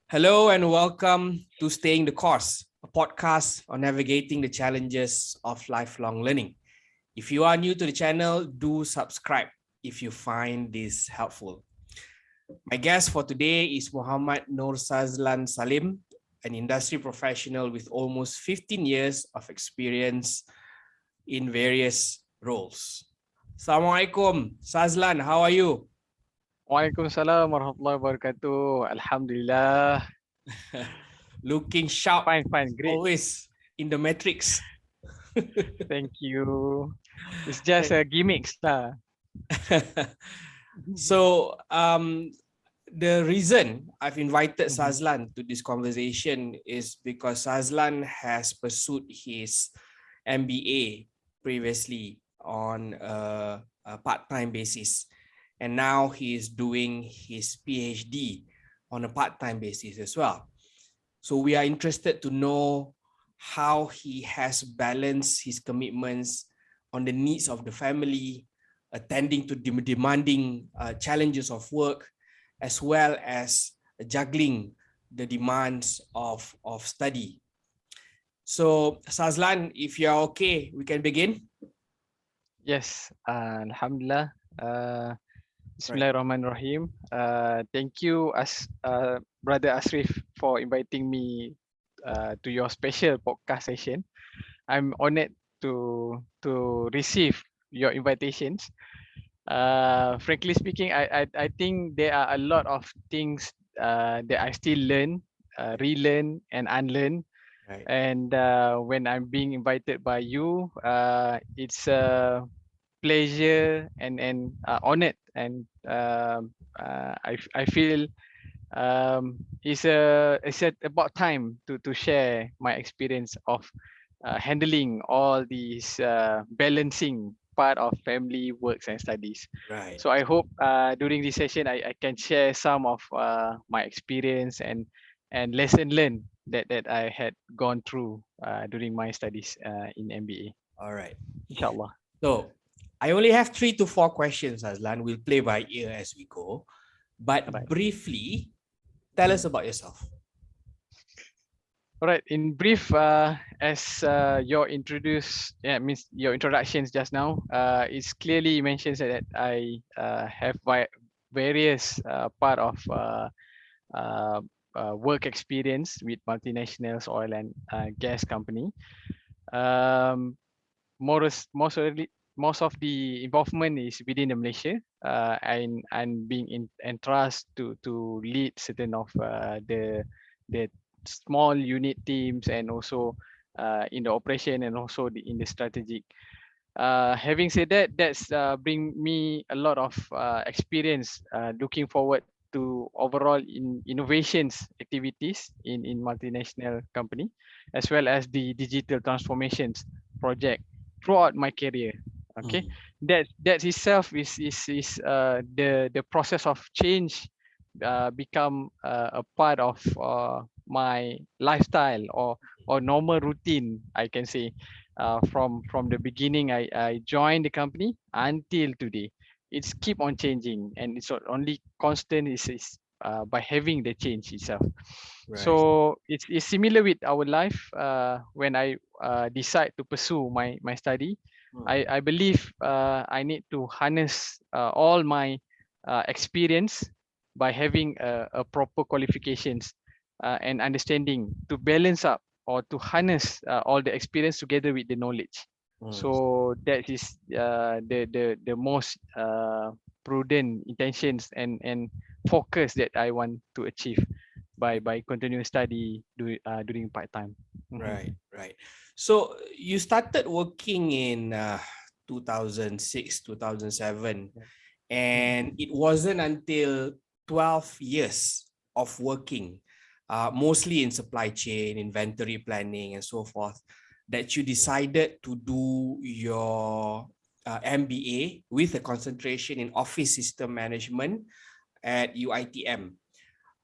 Hello and welcome to Staying the Course, a podcast on navigating the challenges of lifelong learning. If you are new to the channel, do subscribe if you find this helpful. My guest for today is Mohamad Norsazlan Salim, an industry professional with almost 15 years of experience in various roles. Assalamualaikum, Sazlan, how are you? Waalaikumsalam warahmatullahi wabarakatuh. Alhamdulillah. Looking sharp, Fine, great. always in the matrix. Thank you. It's just a gimmicks lah. So the reason I've invited Sazlan to this conversation is because Sazlan has pursued his MBA previously on a part-time basis, and now he is doing his PhD on a part-time basis as well. So we are interested to know how he has balanced his commitments on the needs of the family, attending to demanding challenges of work, as well as juggling the demands of study. So Sazlan, if you're okay, we can begin. Yes, Alhamdulillah. Bismillahirrahmanirrahim. Thank you, Brother Asrif, for inviting me to your special podcast session. I'm honored to receive your invitations. Frankly speaking, I think there are a lot of things that I still learn, relearn, and unlearn. Right. And when I'm being invited by you, it's a pleasure and honored, and I feel it's about time to share my experience of handling all these balancing part of family, works, and studies. Right. So I hope during this session I can share some of my experience and lesson learned that I had gone through during my studies in MBA. All right. Inshallah. So I only have 3 to 4 questions, Sazlan. We'll play by ear as we go. But Right. briefly, tell us about yourself. All right. In brief, as your means your introductions just now, it's clearly mentions that I have various part of work experience with multinationals, oil and gas company. Most of the involvement is within the Malaysia, and being entrusted to lead certain of the small unit teams, and also in the operation, and also in the strategic. Having said that, that's bring me a lot of experience looking forward to overall in innovations activities in multinational company, as well as the digital transformations project throughout my career. Okay, that itself is the process of change become a part of my lifestyle, or normal routine, I can say. From the beginning I joined the company until today, it's keep on changing, and it's only constant is by having the change itself. Right. So it's similar with our life. When I decide to pursue my study, I believe I need to harness all my experience by having a proper qualifications and understanding to balance up, or to harness all the experience together with the knowledge. So that is the most prudent intentions and focus that I want to achieve by continuing study during part time. Right, right. So you started working in 2006, 2007, and it wasn't until 12 years of working, mostly in supply chain, inventory planning, and so forth, that you decided to do your MBA with a concentration in office system management at UiTM.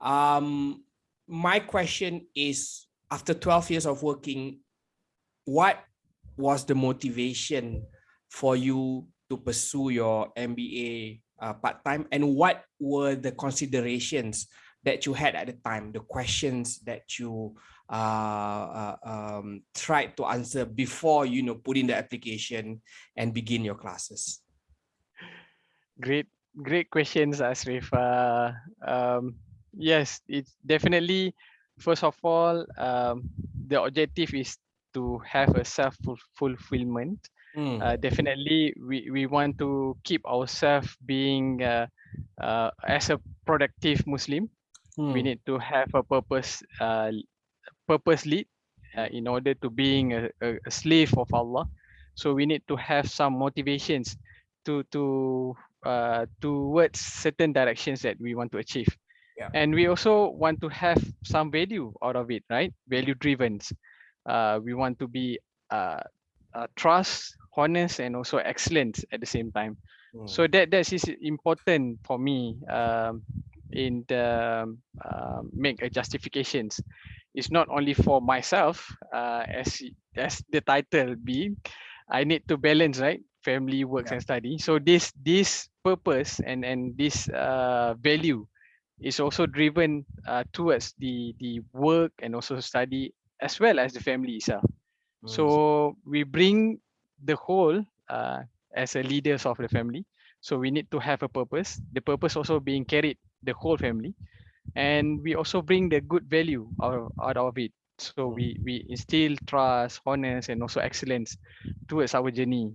My question is, after 12 years of working, what was the motivation for you to pursue your MBA part-time, and what were the considerations that you had at the time, the questions that you tried to answer before, put in the application and begin your classes? Great questions, Asrif. Yes, it's definitely, first of all, the objective is to have a self-fulfillment. Definitely, we want to keep ourselves being as a productive Muslim. We need to have a purpose lead in order to being a slave of Allah. So we need to have some motivations to towards certain directions that we want to achieve. Yeah. And we also want to have some value out of it, right? Value driven. We want to be trust, honest, and also excellent at the same time. So that is important for me in the make a justifications. It's not only for myself, as the title being, I need to balance, right? Family, works, Yeah. and study. So this purpose and this value is also driven towards the work and also study as well as the family itself. So we bring the whole as a leaders of the family. So we need to have a purpose. The purpose also being carried the whole family, and we also bring the good value out of it. So we instill trust, honest, and also excellence towards our journey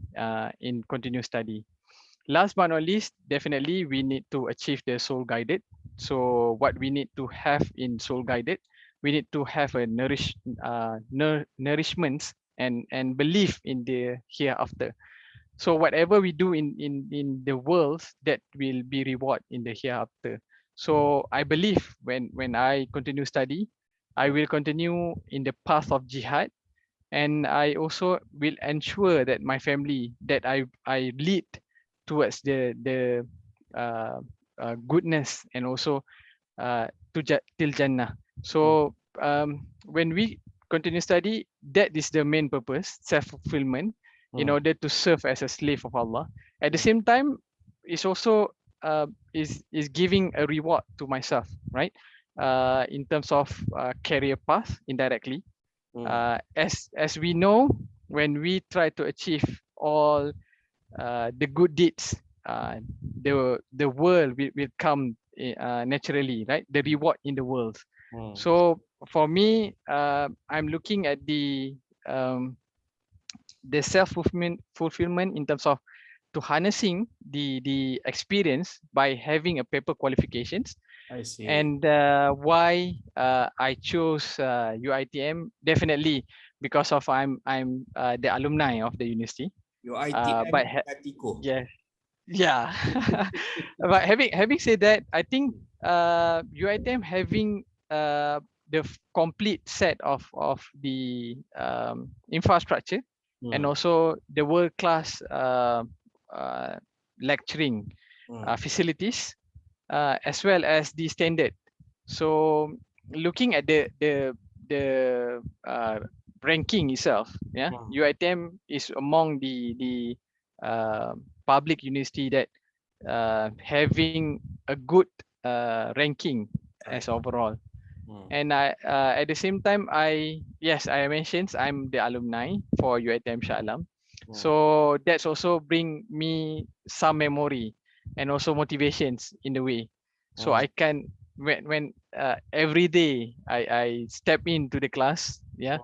in continuous study. Last but not least, definitely we need to achieve the soul guided. So what we need to have in soul guided, we need to have a nourishment and belief in the hereafter. So whatever we do in the world, that will be reward in the hereafter. So I believe when I continue study, I will continue in the path of jihad, and I also will ensure that my family that I lead towards the goodness and also till Jannah. So when we continue study, that is the main purpose, self-fulfillment, in order to serve as a slave of Allah. At the same time, it's also is giving a reward to myself, right? In terms of career path indirectly. As we know, when we try to achieve all the good deeds, the world will come naturally, right? The reward in the world. So for me, I'm looking at the fulfillment in terms of to harnessing the experience by having a paper qualifications. I see. And why I chose UiTM, definitely because of I'm the alumni of the university. UiTM But Katico. yes, yeah. But having said that, I think UiTM having the complete set of the infrastructure and also the world class lecturing facilities, as well as the standard. So looking at the ranking itself, yeah, UiTM is among the public university that having a good ranking as overall. And I at the same time, I mentioned I'm the alumni for UiTM Shah Alam. So that's also bring me some memory and also motivations in the way. So I can when every day I step into the class, yeah,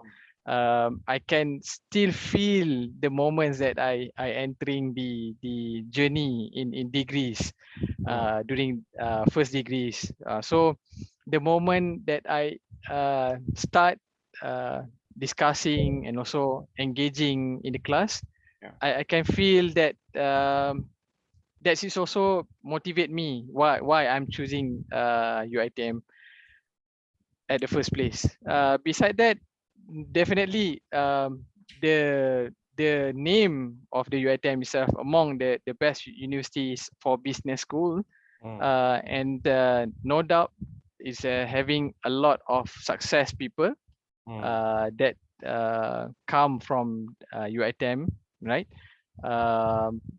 I can still feel the moments that I entering the journey in degrees during first degrees. So the moment that I start discussing and also engaging in the class, I can feel that that is also motivate me why I'm choosing UiTM at the first place. Beside that, definitely the name of the UiTM itself among the best universities for business school, and no doubt is having a lot of success people that come from UiTM, right?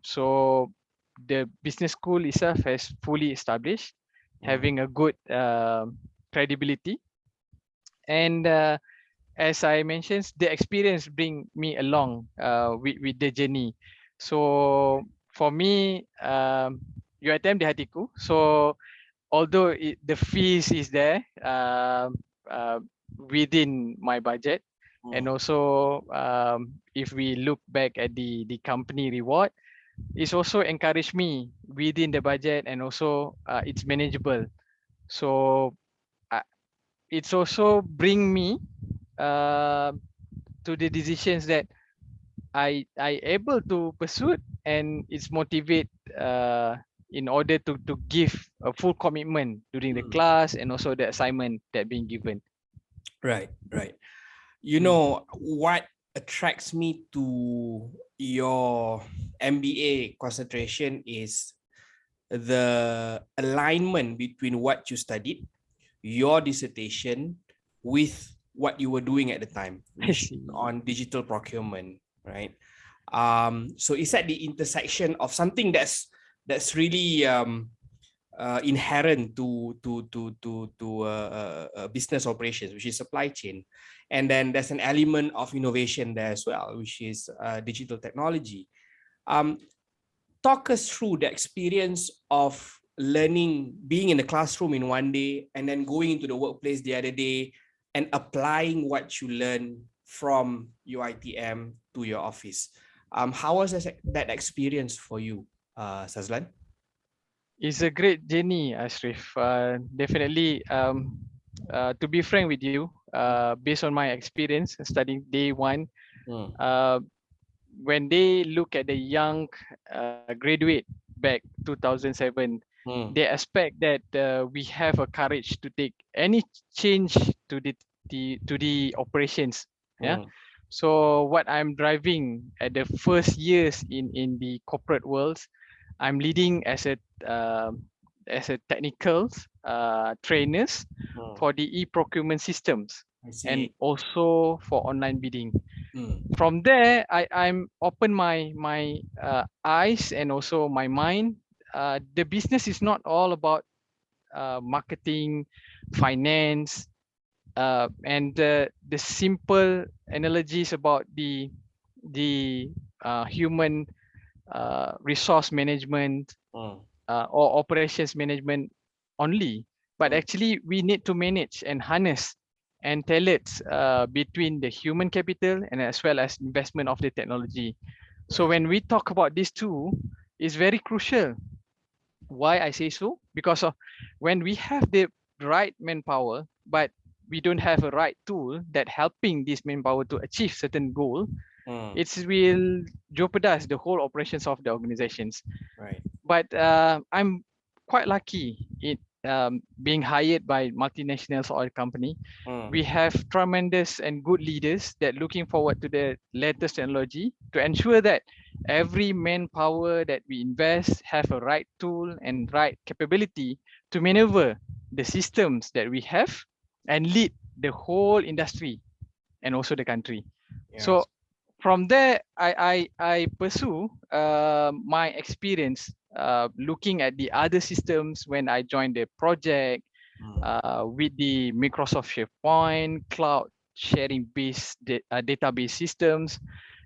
So the business school itself has fully established, having a good credibility. And as I mentioned, the experience bring me along with the journey. So for me, UiTM di hatiku. So although the fees is there uh, within my budget, and also if we look back at the company reward, it's also encouraged me within the budget, and also it's manageable. So it's also bring me uh, to the decisions that I able to pursue, and it's motivate in order to give a full commitment during the class and also the assignment that being given. Right, right. You know what attracts me to your MBA concentration is the alignment between what you studied, your dissertation, with what you were doing at the time, which on digital procurement, right? So it's at the intersection of something that's really inherent to business operations, which is supply chain, and then there's an element of innovation there as well, which is digital technology. Talk us through the experience of learning, being in the classroom in one day and then going into the workplace the other day and applying what you learn from UiTM to your office. How was that experience for you, Sazlan? It's a great journey, Ashraf. Definitely, to be frank with you, based on my experience studying day one, when they look at the young graduate back 2007, they expect that we have a courage to take any change to the operations. Yeah. So what I'm driving at the first years in the corporate world, I'm leading as a technical trainers for the e-procurement systems and also for online bidding. From there, I'm open my eyes and also my mind. The business is not all about marketing, finance, and the simple analogies about the human resource management or operations management only, but actually we need to manage and harness and talents between the human capital and as well as investment of the technology. So when we talk about these two, it's very crucial. Why I say so? Because of when we have the right manpower, but we don't have a right tool that helping this manpower to achieve certain goal, it will jeopardize the whole operations of the organizations. Right. But I'm quite lucky in being hired by multinationals oil company. We have tremendous and good leaders that looking forward to the latest technology to ensure that every manpower that we invest have a right tool and right capability to maneuver the systems that we have and lead the whole industry and also the country. Yes. So from there, I pursue my experience looking at the other systems when I joined the project with the Microsoft SharePoint cloud sharing based database systems.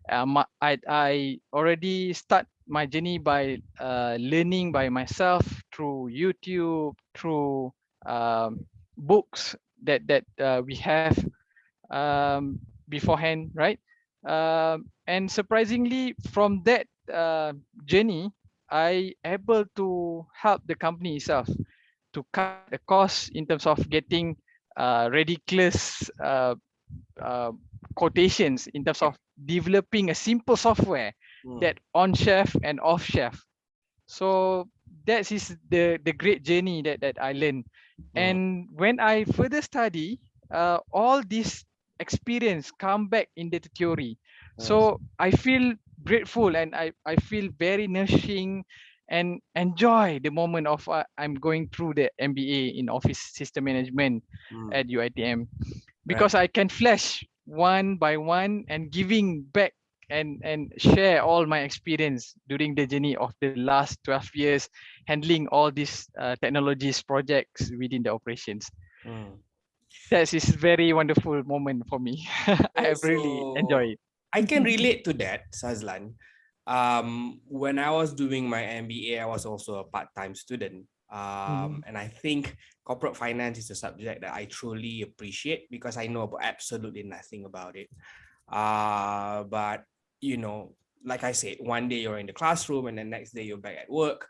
I already start my journey by learning by myself through YouTube, through books that we have beforehand, right? And surprisingly, from that journey, I able to help the company itself to cut the cost in terms of getting ridiculous quotations in terms of developing a simple software that on shelf and off shelf. So that is the great journey that I learned. And when I further study, all this experience come back in the theory. So I feel grateful and I feel very nourishing and enjoy the moment of I'm going through the MBA in office system management at UiTM, because I can flash one by one and giving back and share all my experience during the journey of the last 12 years handling all these technologies projects within the operations. Mm. That is very wonderful moment for me. I So, have really enjoyed I can it. relate to that, Sazlan. When I was doing my MBA, I was also a part-time student. Mhm. And I think corporate finance is a subject that I truly appreciate because I know about absolutely nothing about it. But you know, like I said, one day you're in the classroom and the next day you're back at work.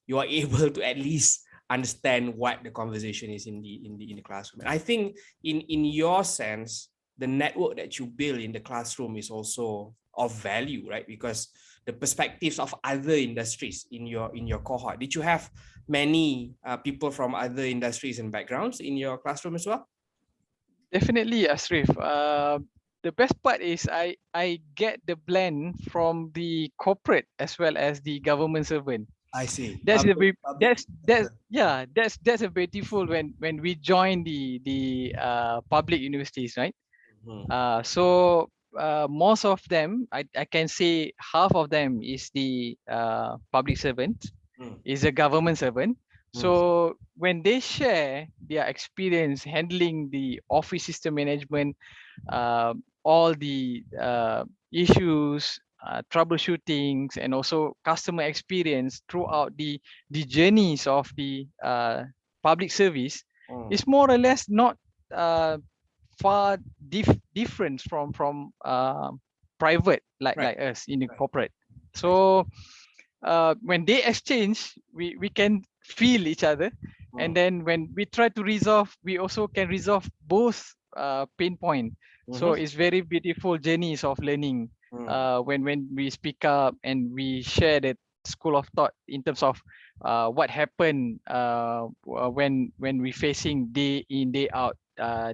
You are able to at least understand what the conversation is in the classroom. And I think in your sense, the network that you build in the classroom is also of value, right? Because the perspectives of other industries in your cohort. Did you have many people from other industries and backgrounds in your classroom as well? Definitely, Asrif. The best part is I get the blend from the corporate as well as the government servant. I see. That's a Public, bit public. that's yeah, that's a beautiful when we join the public universities, right? Mhm. So most of them, I can say half of them is the public servant, Mm, is a government servant. mm, So when they share their experience handling the office system management, all the issues, troubleshootings, and also customer experience throughout the journeys of the public service, mm. is more or less not uh, far different from private Right, like us in the right. corporate. I see. So when they exchange, we can feel each other, and Mm, then when we try to resolve, we also can resolve both pain point. So mhm, it's very beautiful journeys of learning mm. when we speak up and we share that school of thought in terms of what happened when we facing day in day out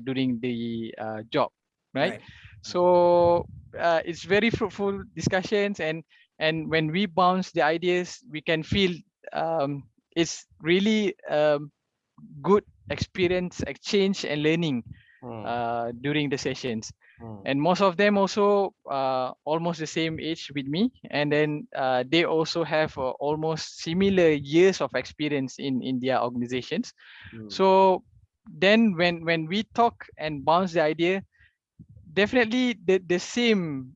during the job, right? Right. Right. So it's very fruitful discussions, and when we bounce the ideas, we can feel it's really good experience exchange and learning Mm, during the sessions. mm, And most of them also almost the same age with me, and then they also have almost similar years of experience in their organizations. mm. So then when we talk and bounce the idea, definitely the same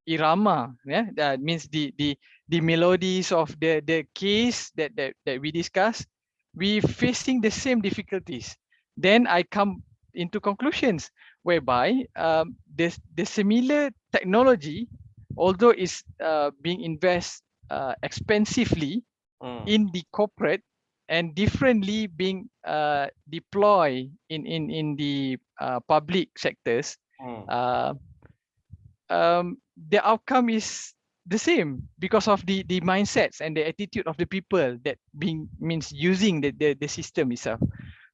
irama, yeah, that means the melodies of the case that we discuss, we facing the same difficulties. Then I come into conclusions whereby the similar technology, although is being invest expensively Mm, in the corporate and differently being deployed in the public sectors, mm, uh, the outcome is the same because of the mindsets and the attitude of the people that being means using the system itself.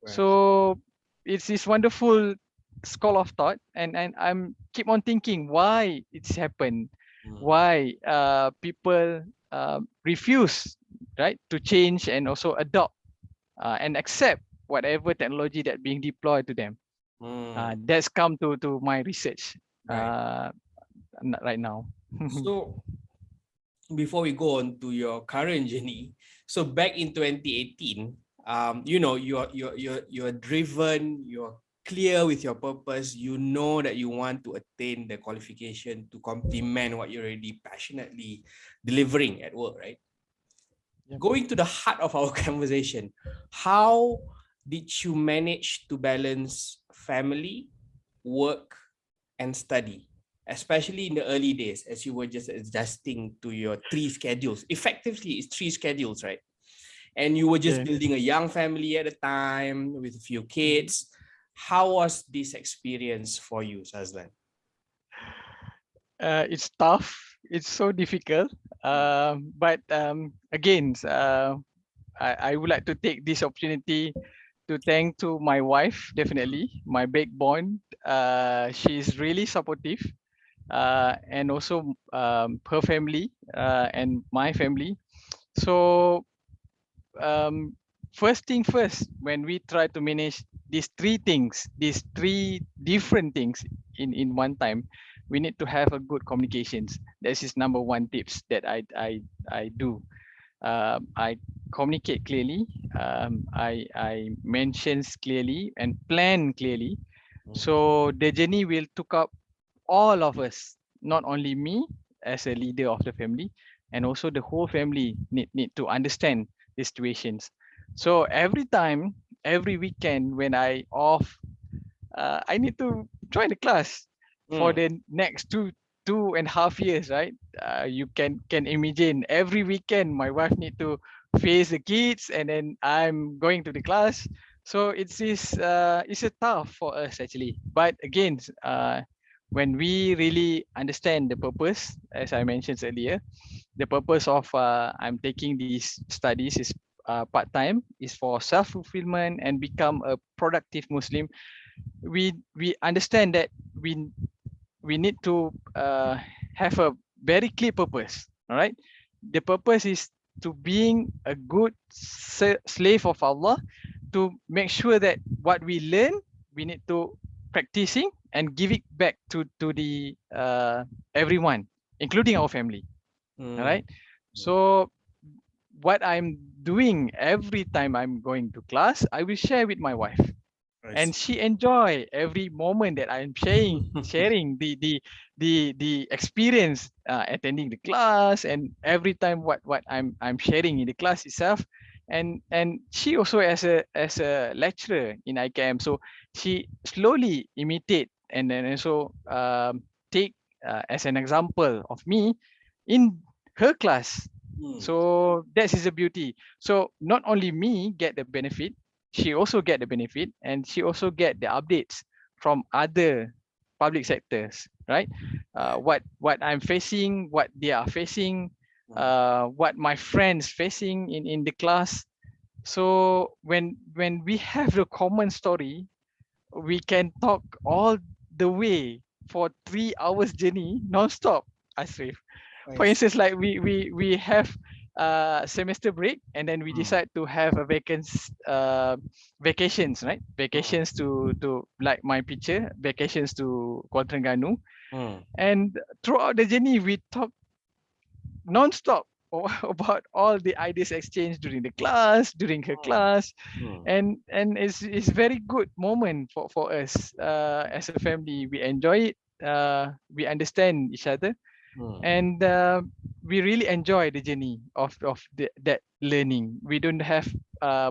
right. So it's this wonderful school of thought, and I'm keep on thinking why it's happened, Mm, why people refuse, right, to change and also adopt and accept whatever technology that being deployed to them. mm, That's come to my research right. uh, right now. So before we go on to your current journey, so back in 2018, you're driven, you're clear with your purpose, you know that you want to attain the qualification to complement what you're already passionately delivering at work, right? Yep. Going to the heart of our conversation, how did you manage to balance family, work, and study, especially in the early days as you were just adjusting to your three schedules? Effectively, it's three schedules, right? And you were just Yeah. building a young family at a time with a few Mhm. kids. How was this experience for you, Sazlan? It's tough. It's so difficult. But again, I would like to take this opportunity to thank to my wife, definitely my backbone. She's really supportive, and also her family and my family. So um, first thing first, when we try to manage these three things, these three different things in one time, we need to have a good communications. This is number one tips that I do. I communicate clearly. I mentions clearly and plan clearly. So the journey will took up all of us, not only me as a leader of the family, and also the whole family need to understand the situations. So every time, every weekend when I off, I need to join the class for Mm. the next two and a half years, right? You can imagine every weekend my wife need to face the kids, and then I'm going to the class. So it's a tough for us actually. But again, when we really understand the purpose, as I mentioned earlier, the purpose of I'm taking these studies is part time, is for self fulfillment and become a productive Muslim. We understand that we need to have a very clear purpose. All right, the purpose is to being a good slave of Allah, to make sure that what we learn we need to practicing and give it back to the everyone, including our family. All Mm. right, so what I'm doing every time I'm going to class, I will share with my wife, I and see. she enjoy every moment that I'm sharing the experience attending the class, and every time what I'm sharing in the class itself. And she also as a lecturer in IKM, so she slowly imitate and then also take as an example of me in her class. Mm. So that is the beauty. So not only me get the benefit, she also get the benefit, and she also get the updates from other public sectors, right? Right. What I'm facing, what they are facing, Mm. what my friends facing in the class. So when we have the common story, we can talk all the way for 3 hours journey non-stop, Ashraf. I For see. instance, like we have semester break, and then we Mm. decide to have a vacations, right? Mm. Vacations to like my picture, vacations to Kuala Terengganu. Mm. And throughout the journey we talk non-stop about all the ideas exchanged during the class, during her Mm. class. Mm. And it's very good moment for us as a family. We enjoy it, we understand each other, Mm. and we really enjoy the journey of that learning. We don't have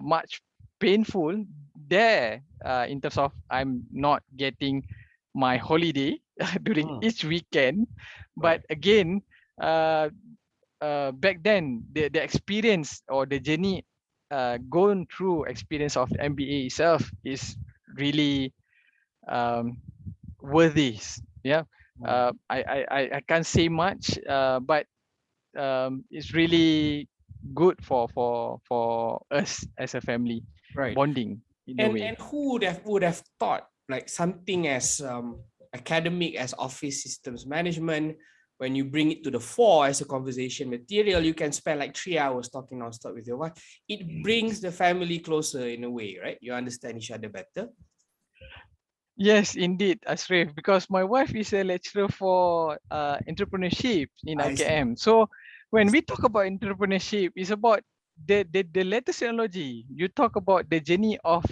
much painful there in terms of I'm not getting my holiday during Mm. each weekend. But Right. again, uh, back then the experience or the journey, going through experience of MBA itself is really um, worthy. Yeah, Mm. I can't say much, but it's really good for us as a family, Right. bonding in a way. And who would have thought like something as academic as office systems management, when you bring it to the fore as a conversation material, you can spend like 3 hours talking nonstop with your wife. It brings the family closer in a way, right? You understand each other better. Yes, indeed, Ashraf, because my wife is a lecturer for entrepreneurship in I see. IKM. So I when see. we talk about entrepreneurship, it's about the latest technology. You talk about the journey of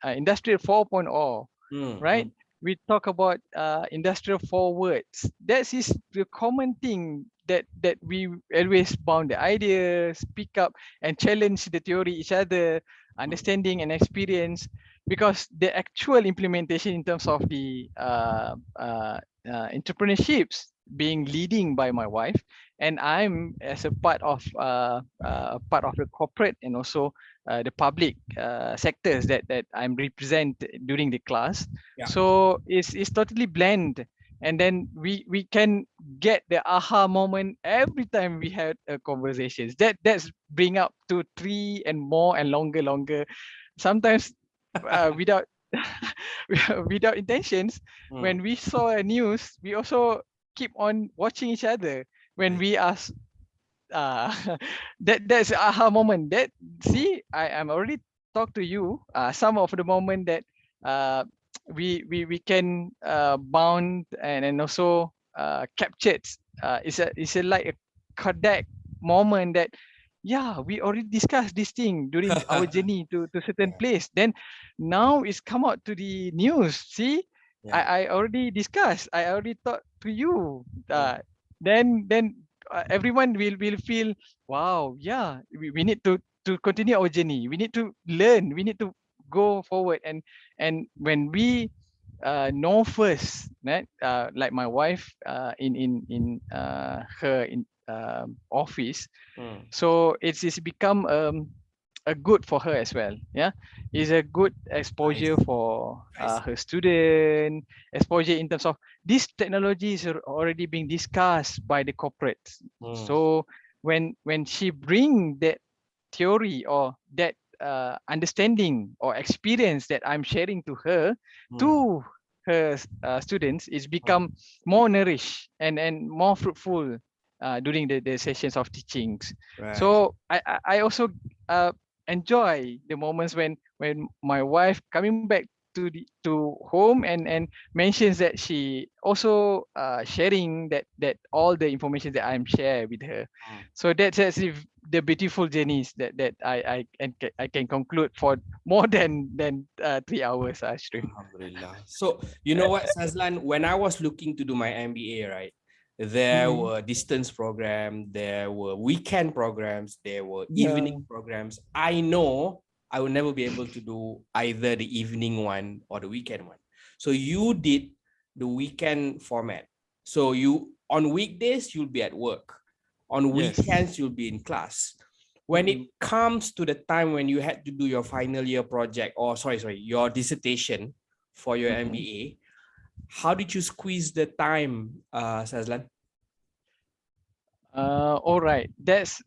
industrial 4.0, Mm. right? Mm. We talk about industrial forwards. That is the common thing that we always bound the ideas, pick up and challenge the theory each other, Mm. understanding and experience. Because the actual implementation in terms of the entrepreneurships being leading by my wife, and I'm as a part of the corporate and also the public sectors that I'm represent during the class. Yeah. So it's totally blend, and then we can get the aha moment every time we had conversations. That's bring up to three and more and longer. Sometimes without without intentions. Mm. When we saw a news, we also keep on watching each other. When I, we ask, uh, that's a aha moment. That mm. see, I'm already talked to you. Some of the moment that uh, we can bound and also captured. It's a like a Kodak moment that, yeah, we already discussed this thing during our journey to certain Yeah, place. Then now it's come out to the news. See, yeah. I already discussed. I already talked to you. Mm, Then everyone will feel, wow, yeah, we need to continue our journey. We need to learn. We need to go forward. And when we know first, right? Like my wife in her in office, mm. so it's become a good for her as well. Yeah, it's a good I exposure see. for I see. her student, exposure in terms of these technologies are already being discussed by the corporates. Mm, So when she bring that theory or that understanding or experience that I'm sharing to her, mm, to her students, it's mm. become more nourished and more fruitful during the sessions of teachings. Right. So I also uh, enjoy the moments when my wife coming back to home and mentions that she also sharing that all the information that I'm share with her. Mm. So that's as if the beautiful journeys that I can conclude for more than 3 hours, Ashru. Alhamdulillah. So, you know what, Sazlan, when I was looking to do my MBA, right, there Mm-hmm. were distance program, there were weekend programs, there were Yeah. evening programs. I know I will never be able to do either the evening one or the weekend one. So you did the weekend format. So you on weekdays you'll be at work. On Yes. weekends you'll be in class. When Mm-hmm. it comes to the time when you had to do your final year project, or sorry, your dissertation for your Mm-hmm. MBA, how did you squeeze the time, Sazlan? All right. That's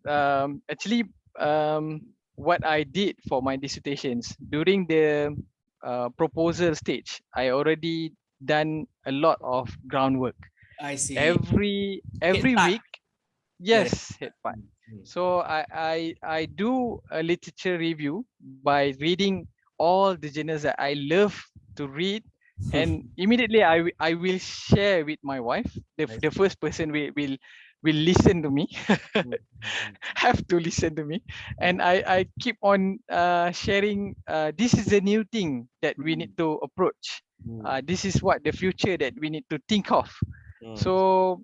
actually what I did for my dissertations during the proposal stage. I already done a lot of groundwork. I see. Head Every start. week. Get it. Yes, head part. Mm, So I do a literature review by reading all the journals that I love to read, and mm. immediately I will share with my wife. I The see. first person will listen to me, Mm, mm, have to listen to me, and I keep on sharing. This is a new thing that we mm, need to approach. mm, This is what the future that we need to think of. mm, So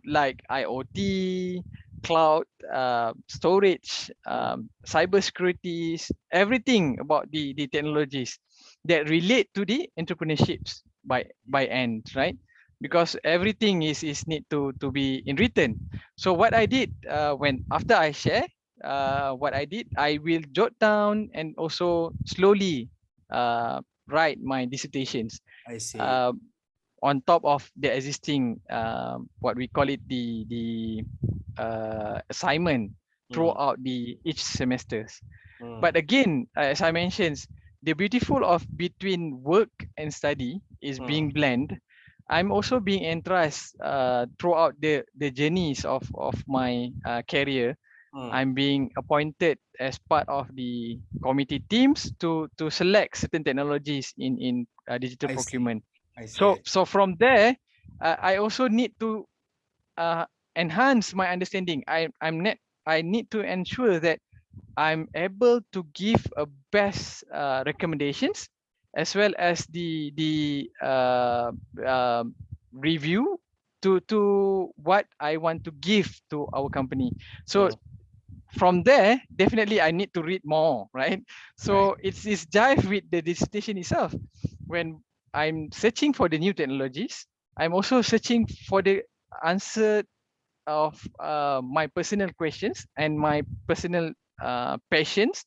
like IoT, cloud storage, mm. cyber securities, everything about the technologies that relate to the entrepreneurships by end, right? Because everything is need to be in written. So what I did when after I share, what I did, I will jot down and also slowly write my dissertations. I see. Uh, on top of the existing what we call it the assignment Mm, throughout the each semesters. But mm, again, as I mentioned, the beautiful of between work and study is being mm, blend. I'm also being entrusted throughout the journeys of my career. mm. I'm being appointed as part of the committee teams to select certain technologies in digital I see. procurement. I see. I So from there, I also need to uh, enhance my understanding. I need to ensure that I'm able to give a best recommendations, as well as the review to what I want to give to our company. So mm, from there, definitely I need to read more, right? right. So it's jive with the dissertation itself. When I'm searching for the new technologies, I'm also searching for the answer of my personal questions and my personal passions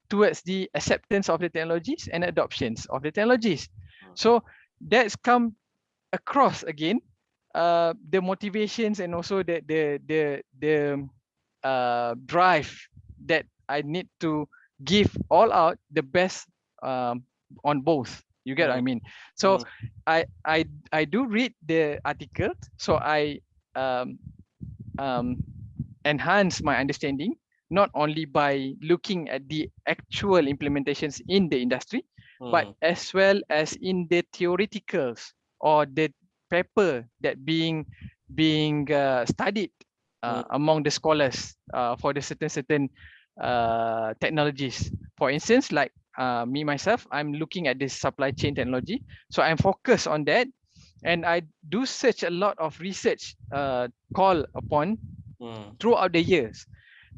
towards the acceptance of the technologies and adoptions of the technologies. Mm, So that's come across again the motivations and also the drive that I need to give all out the best on both. You get what I mm, mean? So mm. I do read the article, so I um, um, enhance my understanding not only by looking at the actual implementations in the industry, but as well as in the theoreticals or the paper that being studied among the scholars for the certain technologies. For instance, like me myself, I'm looking at this supply chain technology, so I'm focused on that, and I do such a lot of research call upon throughout the years.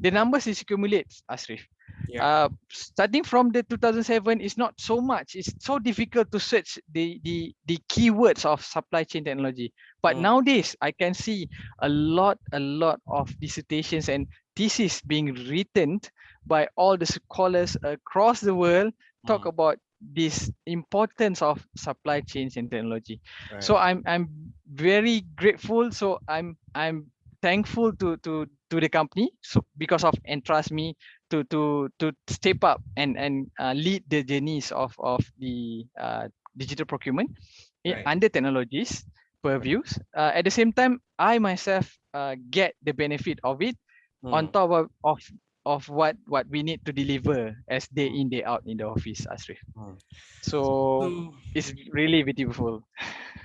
The numbers is accumulates, Asrif. Yeah. Starting from the 2007 is not so much. It's so difficult to search the keywords of supply chain technology. But nowadays, I can see a lot of dissertations and theses being written by all the scholars across the world talk about this importance of supply chains and technology. So Right. I'm very grateful. So I'm thankful to the company, so because of entrust me to step up and lead the journeys of the digital procurement Right. under technologies purviews. At the same time, I myself get the benefit of it on top of what we need to deliver as day in day out in the office, Asrif. So So, it's really beautiful.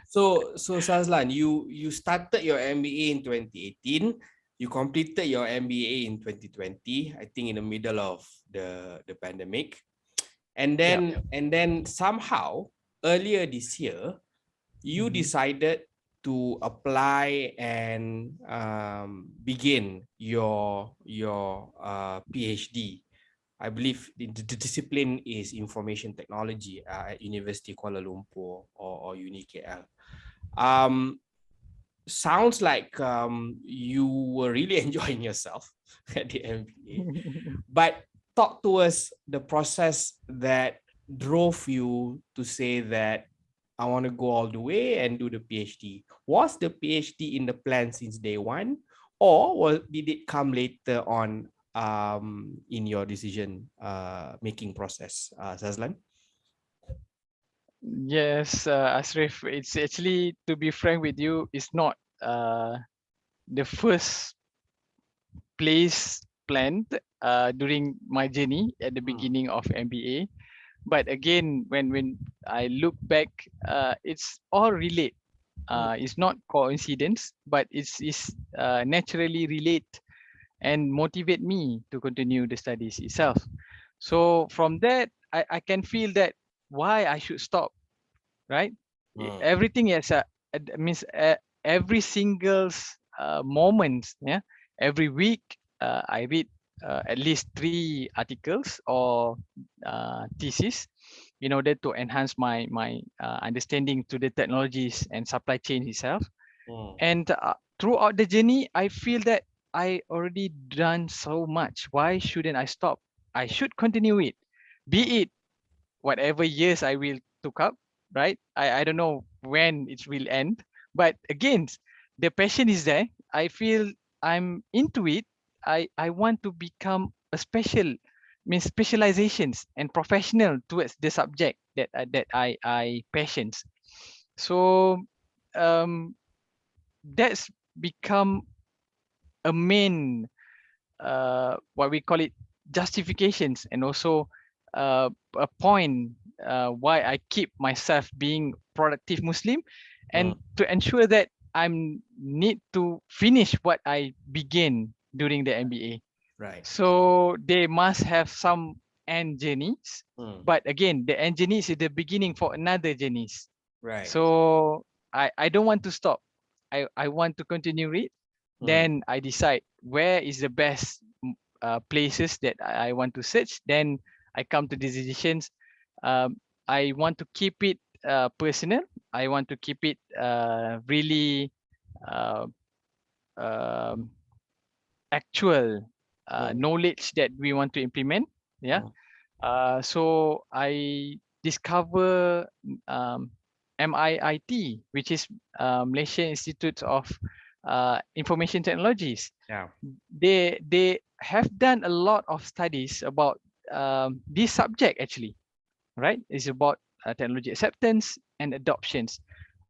so Sazlan, you started your MBA in 2018. You completed your MBA in 2020, I think in the middle of the pandemic. And Yeah. then somehow earlier this year, you decided to apply and begin your PhD. I believe the discipline is information technology at University Kuala Lumpur or UniKL. Um, Sounds like you were really enjoying yourself at the MBA, but talk to us the process that drove you to say that I want to go all the way and do the PhD. Was the PhD in the plan since day one, or did it come later on in your decision making process, Sazlan? Yes, Asrif, it's actually, to be frank with you, it's not the first place planned during my journey at the beginning of MBA. But again, when I look back, it's all relate. It's not coincidence, but it's naturally relate and motivate me to continue the studies itself. So from that, I can feel that why I should stop, right? Everything is means every single moment, yeah, every week I read at least 3 articles or thesis in order to enhance my understanding to the technologies and supply chain itself. And throughout the journey, I feel that I already done so much. Why shouldn't I stop? I should continue it, be it whatever years I will took up, right? I don't know when it will end, but again, the passion is there. I feel I'm into it. I want to become a special, means specializations and professional towards the subject that I passions. So um, that's become a main what we call it justifications, and also a point why I keep myself being productive Muslim, and to ensure that I'm need to finish what I began during the MBA. Right. So they must have some end journeys, but again, the end journeys is the beginning for another journeys. Right. So I don't want to stop. I want to continue it. Then I decide where is the best places that I want to search. Then I come to these decisions. I want to keep it personal. I want to keep it really uh, um, actual knowledge that we want to implement. Yeah. So I discover um, MIIT, which is Malaysia Institute of Information Technologies. Yeah. They have done a lot of studies about this subject actually, right? It's about technology acceptance and adoptions.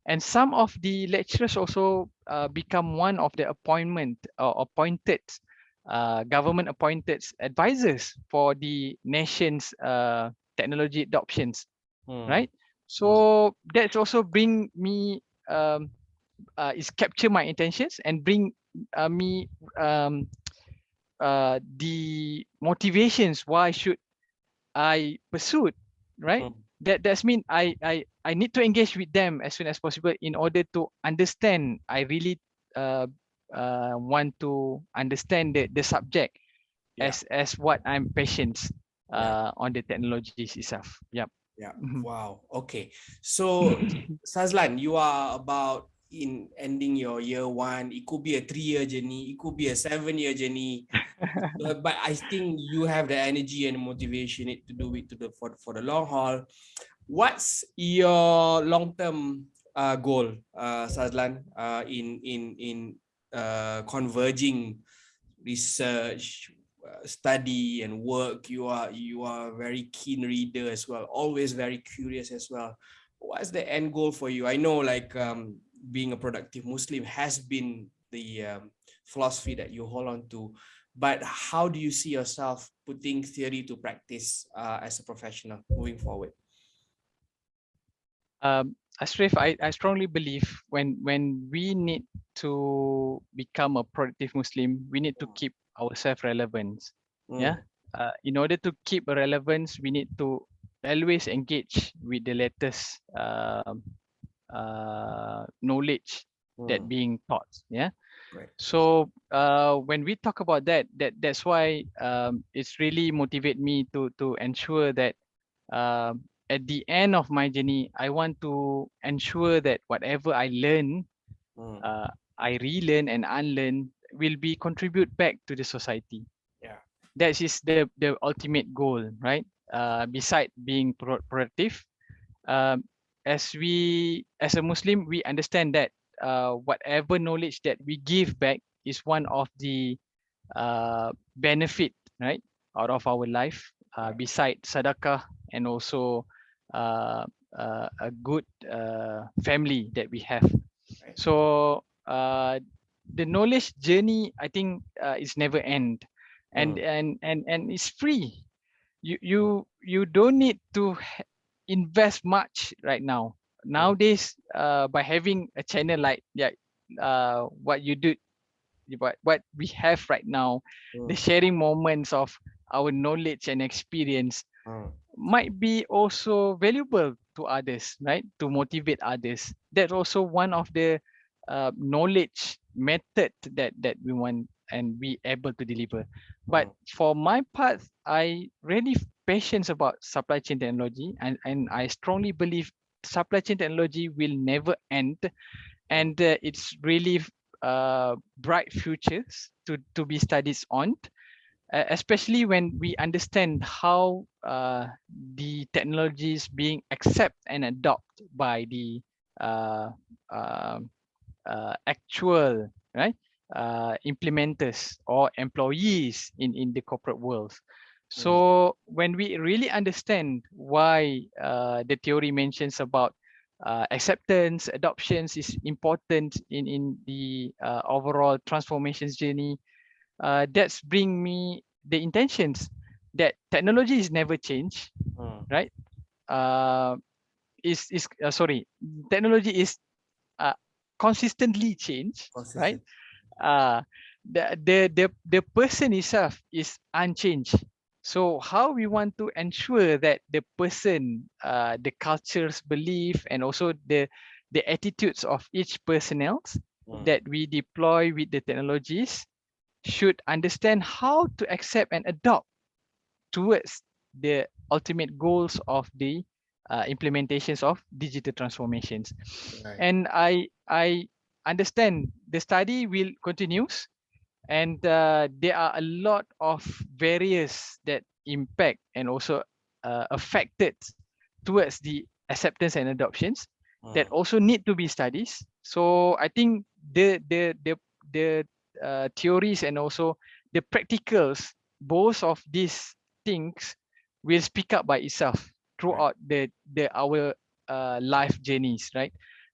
And some of the lecturers also become one of the appointment or appointed government appointed advisors for the nation's technology adoptions. right? So that's also bring me is capture my intentions and bring me the motivations why should I pursue, right? That's mean I need to engage with them as soon as possible in order to understand. I really uh, want to understand the subject Yeah. as what I'm passionate Yeah. on the technologies itself. Yep. Yeah. Mhm. Wow. Okay. So, Sazlan, you are about in ending your year one. It could be a 3-year journey. It could be a 7-year journey. But I think you have the energy and motivation it to do it to the for the long haul. What's your long-term goal, Sazlan, in converging research, study, and work? You are a very keen reader as well, always very curious as well. What's the end goal for you? I know, like, being a productive Muslim has been the philosophy that you hold on to, but how do you see yourself putting theory to practice as a professional moving forward? Ashraf, I strongly believe when we need to become a productive Muslim, we need to keep ourselves relevant. Yeah. Mm, In order to keep a relevance, we need to always engage with the latest knowledge that mm, being taught. Yeah. right. So when we talk about that's why it's really motivate me to ensure that at the end of my journey, I want to ensure that whatever I learn, Mm, uh, I relearn and unlearn will be contribute back to the society. yeah. That is the ultimate goal, right? Beside being productive, um, as a Muslim, we understand that whatever knowledge that we give back is one of the benefit, right, out of our life, Right. beside sadaqah and also a good family that we have. Right. So the knowledge journey, I think, is never end, and Mm, and it's free. You don't need to invest much right now. mm, Nowadays, by having a channel like, yeah, what you do, what we have right now, the mm, sharing moments of our knowledge and experience mm, might be also valuable to others, right? To motivate others. That's also one of the knowledge method that we want and be able to deliver. But mm, for my part, I really passionate about supply chain technology, and I strongly believe supply chain technology will never end, mm, and it's really bright futures to be studied on, especially when we understand how the technology is being accepted and adopted by the uh, uh, actual, right, implementers or employees in the corporate world. mm, So when we really understand why the theory mentions about acceptance, adoptions is important in the overall transformations journey, that's bring me the intentions that technology is never change, mm. right? Uh, is sorry, technology is uh, consistently change, right? Consistent. Uh, the person itself is unchanged. So how we want to ensure that the person, the cultures, belief, and also the attitudes of each personnel Mm, that we deploy with the technologies should understand how to accept and adopt towards the ultimate goals of the implementations of digital transformations. right. And I understand the study will continues, and there are a lot of barriers that impact and also affected towards the acceptance and adoptions that Mm, also need to be studied. So I think the theories and also the practicals, both of these things will speak up by itself right. throughout the our life journeys, right?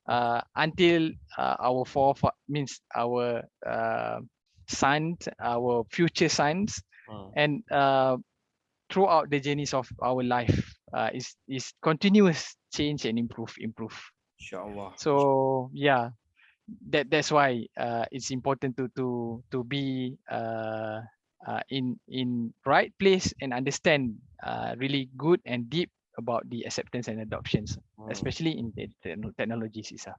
Okay. Until our means our sons, our future sons, Mm, and throughout the journeys of our life is continuous change and improve. Inshallah. So yeah, that's why it's important to be in right place and understand really good and deep about the acceptance and adoptions, Mm. especially in the technologies itself.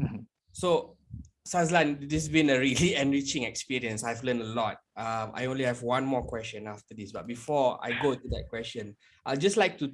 Mhm. So, Sazlan, this has been a really enriching experience. I've learned a lot. I only have one more question after this, but before I go to that question, I'd just like to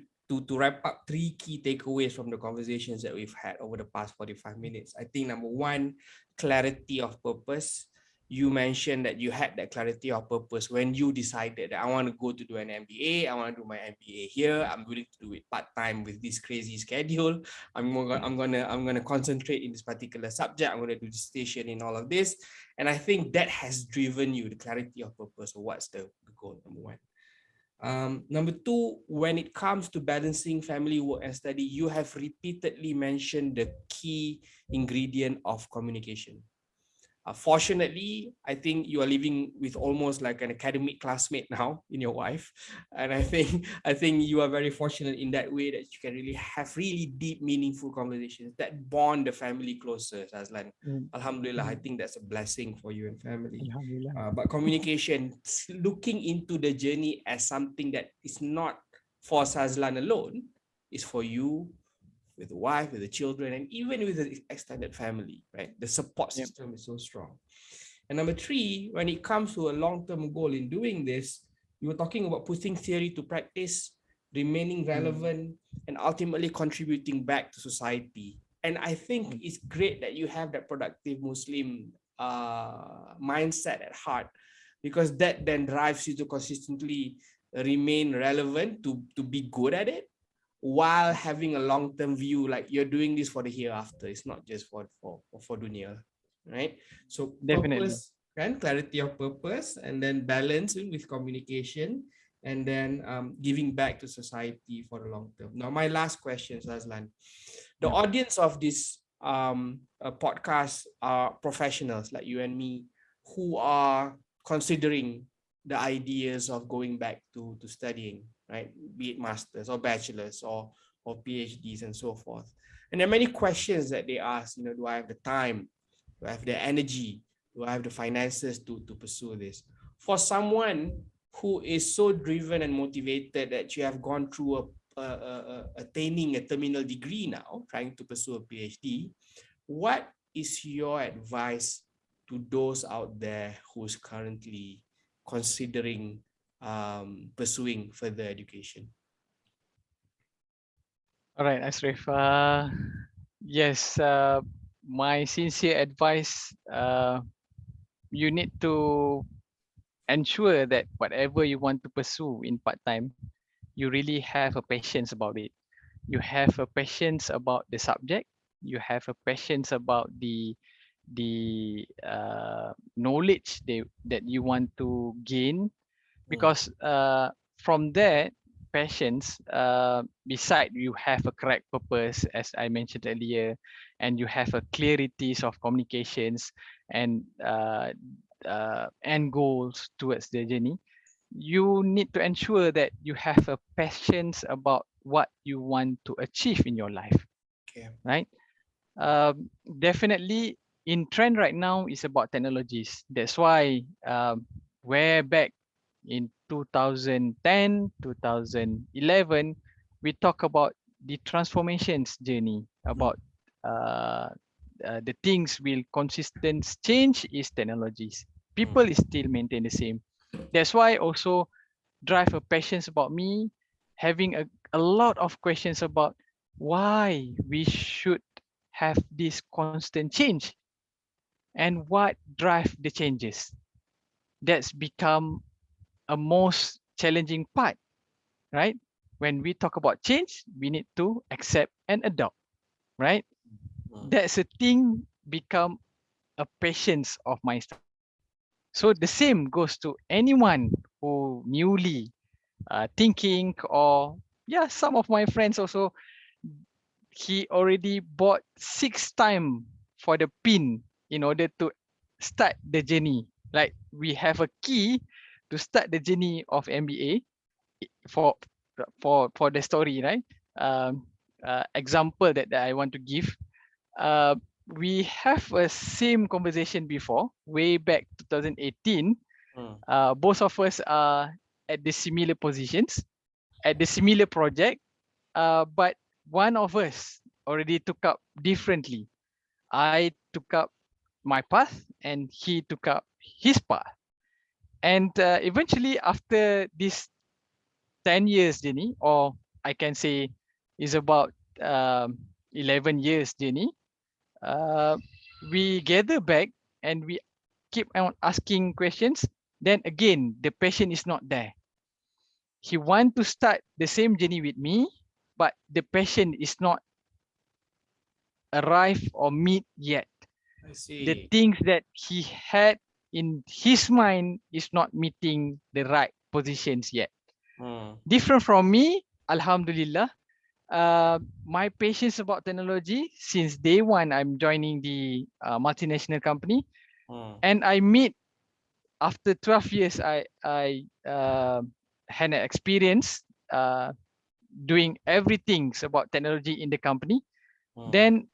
wrap up three key takeaways from the conversations that we've had over the past 45 minutes. I think number one, clarity of purpose. You mentioned that you had that clarity of purpose when you decided that I want to go to do an MBA. I want to do my MBA here. I'm willing to do it part time with this crazy schedule. I'm gonna concentrate in this particular subject. I'm gonna do dissertation in all of this, and I think that has driven you the clarity of purpose. Or what's the goal? Number one. Number two, when it comes to balancing family, work, and study, you have repeatedly mentioned the key ingredient of communication. Fortunately, I think you are living with almost like an academic classmate now in your wife, and I think you are very fortunate in that way that you can really have really deep, meaningful conversations that bond the family closer. Sazlan, Mm. Alhamdulillah, I Mhm. think that's a blessing for you and family. Alhamdulillah. But communication, looking into the journey as something that is not for Sazlan alone, is for you, with the wife, with the children, and even with the extended family, right? The support Yep. system is so strong. And number three, when it comes to a long-term goal in doing this, you were talking about putting theory to practice, remaining Mm. relevant, and ultimately contributing back to society. And I think Mm. it's great that you have that productive Muslim mindset at heart, because that then drives you to consistently remain relevant, to be good at it, while having a long-term view, like you're doing this for the hereafter. It's not just for dunya, right? So Definitely. purpose and clarity of purpose, and then balance with communication, and then giving back to society for the long term. Now, my last question, Sazlan, the Yep. audience of this podcast are professionals like you and me, who are considering the ideas of going back to studying, right? Be it masters or bachelors or PhDs and so forth. And there are many questions that they ask, do I have the time? Do I have the energy? Do I have the finances to pursue this? For someone who is so driven and motivated that you have gone through attaining a terminal degree now, trying to pursue a PhD, what is your advice to those out there who's currently considering pursuing further education? All right, Ashraf. Yes, my sincere advice, you need to ensure that whatever you want to pursue in part-time, you really have a patience about it. You have a patience about the subject. You have a patience about the knowledge that you want to gain, Mm, because from there passions, beside you have a correct purpose as I mentioned earlier, and you have a clarities of communications and end goals towards the journey, you need to ensure that you have a passions about what you want to achieve in your life, okay. right? Definitely in trend right now is about technologies. That's why way back in 2010, 2011, we talk about the transformations journey, Mm, about uh, the things will consistent change is technologies. mm, People is still maintain the same. That's why also drive a passions about me, having a lot of questions about why we should have this constant change and what drive the changes. That's become a most challenging part, right? When we talk about change, we need to accept and adopt, right? mm, That's a thing become a patience of my style. So the same goes to anyone who newly thinking, or yeah, some of my friends also, he already bought 6 times for the pin in order to start the journey. Like we have a key to start the journey of MBA for for the story, right? Example that I want to give. We have a same conversation before, way back 2018. Both of us are at the similar positions, at the similar project, but one of us already took up differently. I took up my path and he took up his path. And eventually after this 10 years journey, or I can say is about 11 years journey, we gather back and we keep on asking questions. Then again, the passion is not there. He want to start the same journey with me, but the passion is not arrive or meet yet. I see. The things that he had in his mind is not meeting the right positions yet. Different from me, Alhamdulillah. My patience about technology since day one, I'm joining the multinational company, and I meet after 12 years. I had an experience doing everything about technology in the company. Then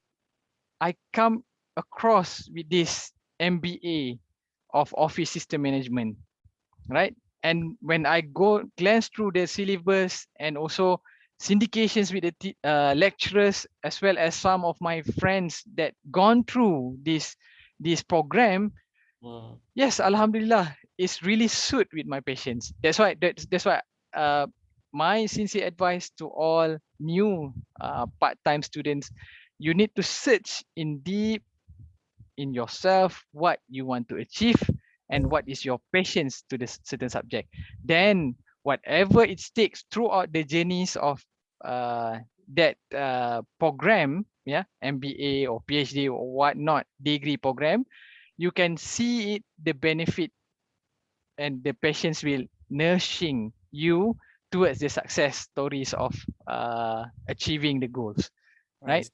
I come across with this MBA of Office System Management, right? And when I go glance through the syllabus and also syndications with the lecturers, as well as some of my friends that gone through this program, yes, Alhamdulillah, it's really suit with my patients. That's why my sincere advice to all new part-time students, you need to search in deep in yourself what you want to achieve and what is your patience to this certain subject. Then whatever it takes throughout the journeys of that program, yeah, MBA or PhD or whatnot degree program, you can see it, the benefit and the patience will nourishing you towards the success stories of achieving the goals, right?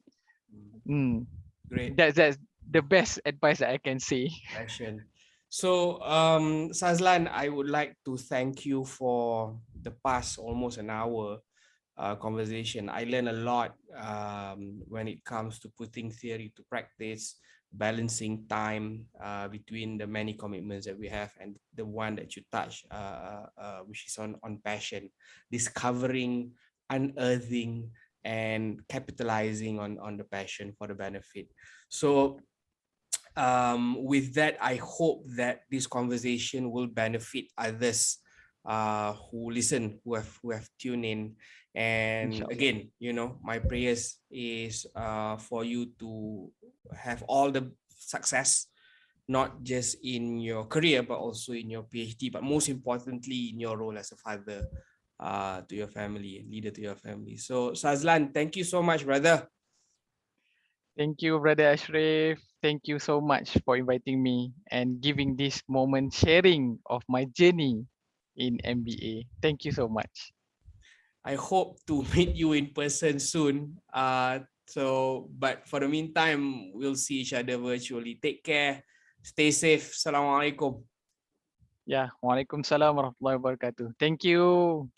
Great. That's the best advice that I can say. Passion. So, Sazlan, I would like to thank you for the past almost an hour conversation. I learned a lot when it comes to putting theory to practice, balancing time between the many commitments that we have and the one that you touch, which is on passion, discovering, unearthing, and capitalizing on the passion for the benefit. So with that, I hope that this conversation will benefit others who listen, who have tuned in. And Inshallah. again, my prayers is for you to have all the success, not just in your career, but also in your PhD, but most importantly, in your role as a father to your family, leader to your family. So Sazlan, thank you so much, brother. Thank you, Brother Ashraf. Thank you so much for inviting me and giving this moment sharing of my journey in MBA. Thank you so much. I hope to meet you in person soon. But for the meantime, we'll see each other virtually. Take care. Stay safe. Assalamualaikum. Yeah, Waalaikumsalam warahmatullahi wabarakatuh. Thank you.